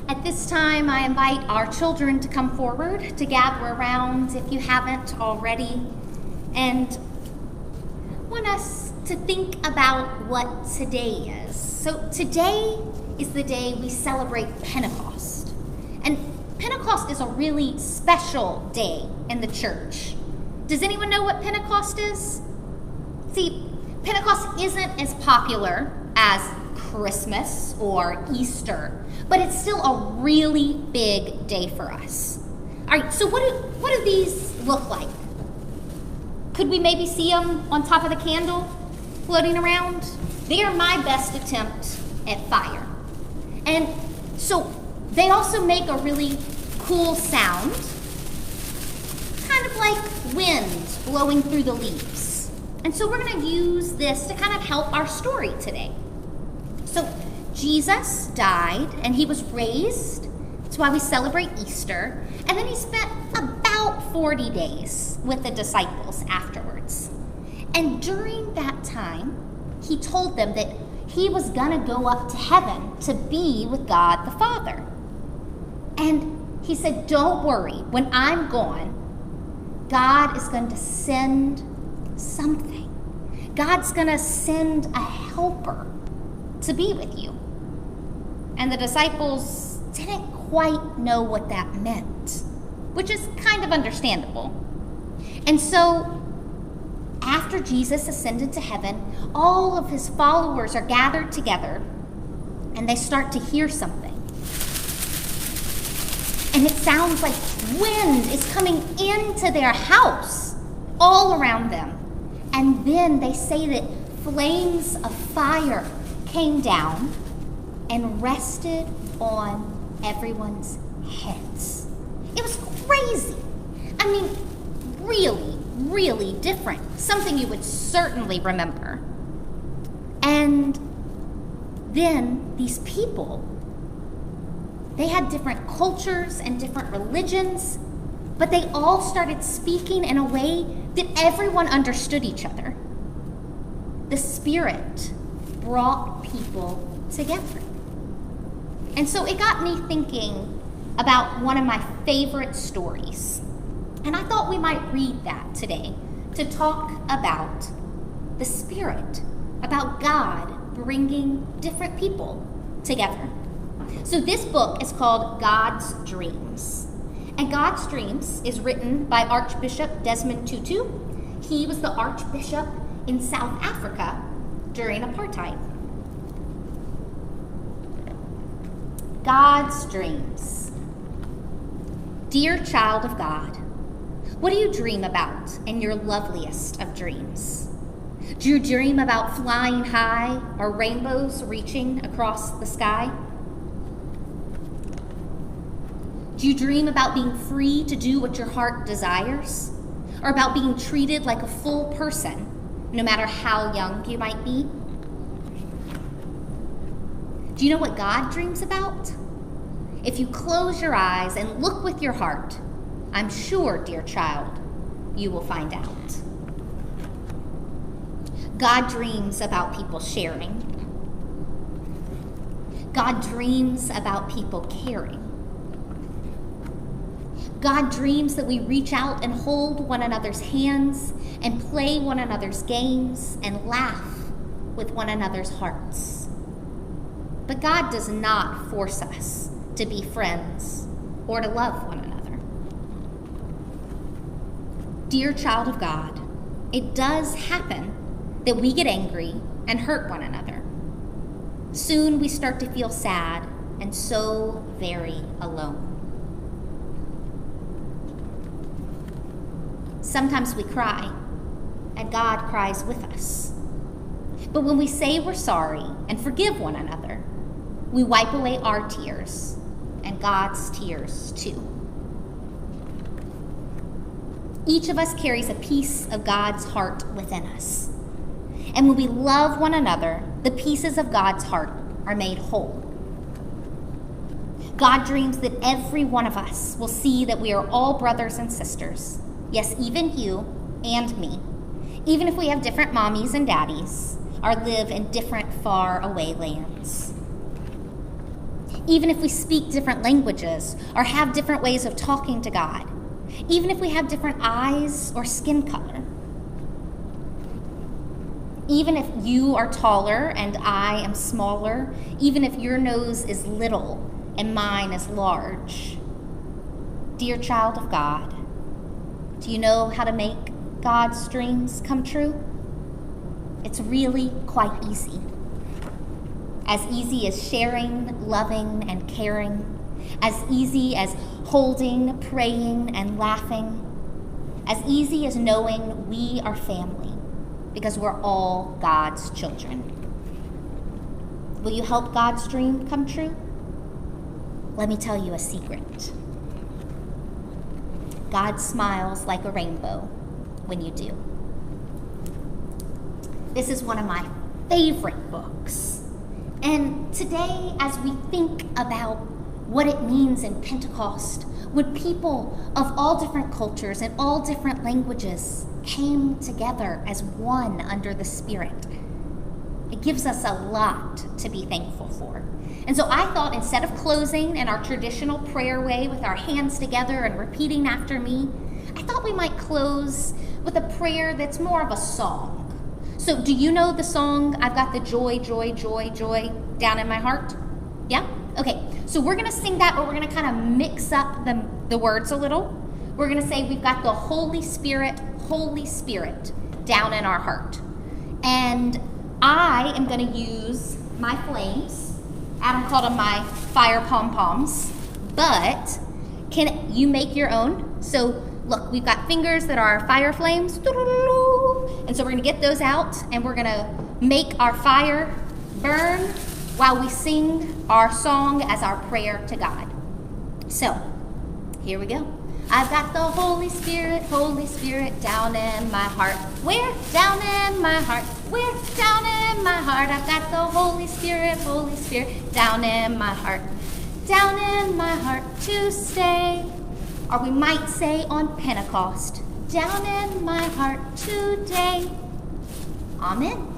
At this time, I invite our children to come forward to gather around if you haven't already, and want us to think about what today is. So today is the day we celebrate Pentecost. And Pentecost is a really special day in the church. Does anyone know what Pentecost is? See, Pentecost isn't as popular as Christmas or Easter, but it's still a really big day for us. All right, so what do these look like? Could we maybe see them on top of the candle floating around? They are my best attempt at fire. And so they also make a really cool sound, kind of like wind blowing through the leaves. And so we're going to use this to kind of help our story today. So Jesus died and he was raised. That's why we celebrate Easter. And then he spent about 40 days with the disciples afterwards. And during that time, he told them that he was going to go up to heaven to be with God the Father. And he said, don't worry, when I'm gone, God is going to send something. God's going to send a helper to be with you. And the disciples didn't quite know what that meant, which is kind of understandable. And so after Jesus ascended to heaven, all of his followers are gathered together and they start to hear something. And it sounds like wind is coming into their house all around them. And then they say that flames of fire came down and rested on everyone's heads. It was crazy. I mean, really, really different. Something you would certainly remember. And then these people, they had different cultures and different religions, but they all started speaking in a way that everyone understood each other. The Spirit brought people together. And so it got me thinking about one of my favorite stories. And I thought we might read that today to talk about the Spirit, about God bringing different people together. So this book is called God's Dreams. And God's Dreams is written by Archbishop Desmond Tutu. He was the Archbishop in South Africa during apartheid. God's Dreams. Dear child of God, what do you dream about in your loveliest of dreams? Do you dream about flying high or rainbows reaching across the sky? Do you dream about being free to do what your heart desires? Or about being treated like a full person, no matter how young you might be? Do you know what God dreams about? If you close your eyes and look with your heart, I'm sure, dear child, you will find out. God dreams about people sharing. God dreams about people caring. God dreams that we reach out and hold one another's hands and play one another's games and laugh with one another's hearts. But God does not force us to be friends or to love one another. Dear child of God, it does happen that we get angry and hurt one another. Soon we start to feel sad and so very alone. Sometimes we cry, and God cries with us. But when we say we're sorry and forgive one another, we wipe away our tears and God's tears too. Each of us carries a piece of God's heart within us. And when we love one another, the pieces of God's heart are made whole. God dreams that every one of us will see that we are all brothers and sisters. Yes, even you and me, even if we have different mommies and daddies or live in different far away lands. even if we speak different languages or have different ways of talking to God, even if we have different eyes or skin color, even if you are taller and I am smaller, even if your nose is little and mine is large. Dear child of God, do you know how to make God's dreams come true? It's really quite easy. As easy as sharing, loving, and caring. As easy as holding, praying, and laughing. As easy as knowing we are family, because we're all God's children. Will you help God's dream come true? Let me tell you a secret. God smiles like a rainbow when you do. This is one of my favorite books. And today, as we think about what it means in Pentecost, when people of all different cultures and all different languages came together as one under the Spirit, it gives us a lot to be thankful for. And so I thought, instead of closing in our traditional prayer way with our hands together and repeating after me, I thought we might close with a prayer that's more of a song. So do you know the song, I've got the joy, joy, joy, joy down in my heart? Yeah? Okay, so we're going to sing that, but we're going to kind of mix up the words a little. We're going to say we've got the Holy Spirit down in our heart. And I am going to use my flames. Adam called them my fire pom-poms. But can you make your own? So look, we've got fingers that are fire flames. And so we're going to get those out, and we're going to make our fire burn while we sing our song as our prayer to God. So, here we go. I've got the Holy Spirit down in my heart. Where? Down in my heart. Where? Down in my heart. I've got the Holy Spirit down in my heart. Down in my heart to stay. Or we might say on Pentecost, down in my heart today. Amen.